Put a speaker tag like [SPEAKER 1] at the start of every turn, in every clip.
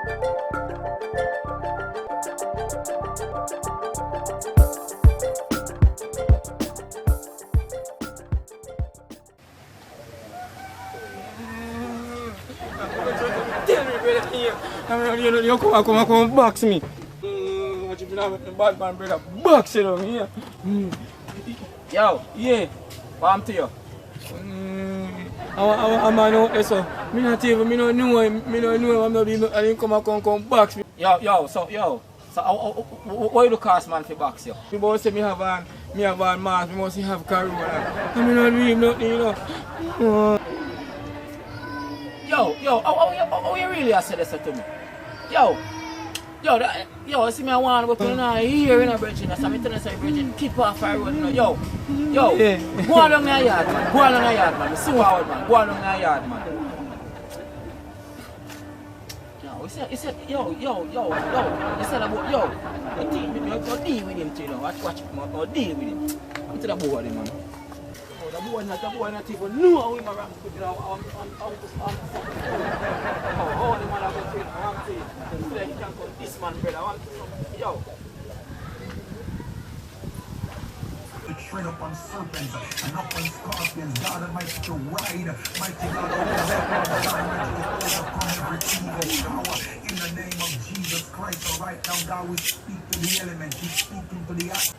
[SPEAKER 1] Tell me, brother, here. You come box me. What you been having, bad man, brother? Box it on me, yeah.
[SPEAKER 2] Yo,
[SPEAKER 1] Yeah.
[SPEAKER 2] palm to you.
[SPEAKER 1] I'm out there, so me not even, me don't know him, I'm not even, I didn't come box me.
[SPEAKER 2] Yo, so what you cost man for box you?
[SPEAKER 1] The boss say me have an mask, me must have corona. I mean, not doing nothing, you know.
[SPEAKER 2] Yo, how you really say this to me? Yo, see me I want to put on here in a bridge, so I'm telling you, bridge, keep off our road, you know. Yo,
[SPEAKER 1] Yeah.
[SPEAKER 2] go along the yard, man. Go along the yard, man. See how man. Go along the yard, man. He said, yo. He said about, yo, you deal with him, too, you know. Watch him, deal with him. I'm to the board, man. The boy not even know how him around with the man have been training. I'm saying, so that he can come this man, brother. Yo.
[SPEAKER 3] To tread upon serpents and upon scorpions, God Almighty to ride, mighty God, over overcome every evil power in the name of Jesus Christ. So right now, God, we speak to the elements, we speak into the atmosphere.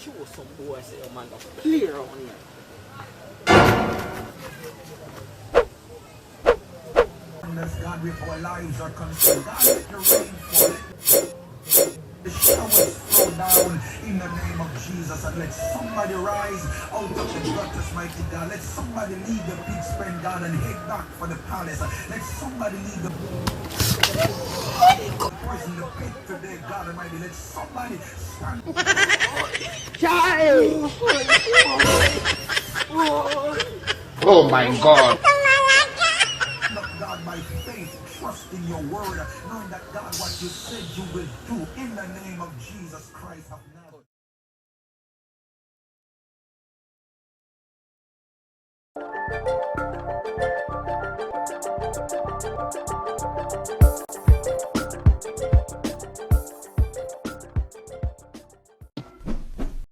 [SPEAKER 2] Show some boy say, oh man, got clear out here.
[SPEAKER 3] God, with our lives are concerned. God, let the rain fall. The showers flow down in the name of Jesus, and let somebody rise out of the gutters, mighty God. Let somebody leave the pig pen, God, and head back for the palace. Let somebody leave the prison, the pit today, God Almighty. Let somebody stand.
[SPEAKER 4] Oh my God.
[SPEAKER 3] God, by faith, trust in your word, knowing that God, what you said you will do in the name of Jesus Christ of Nazareth.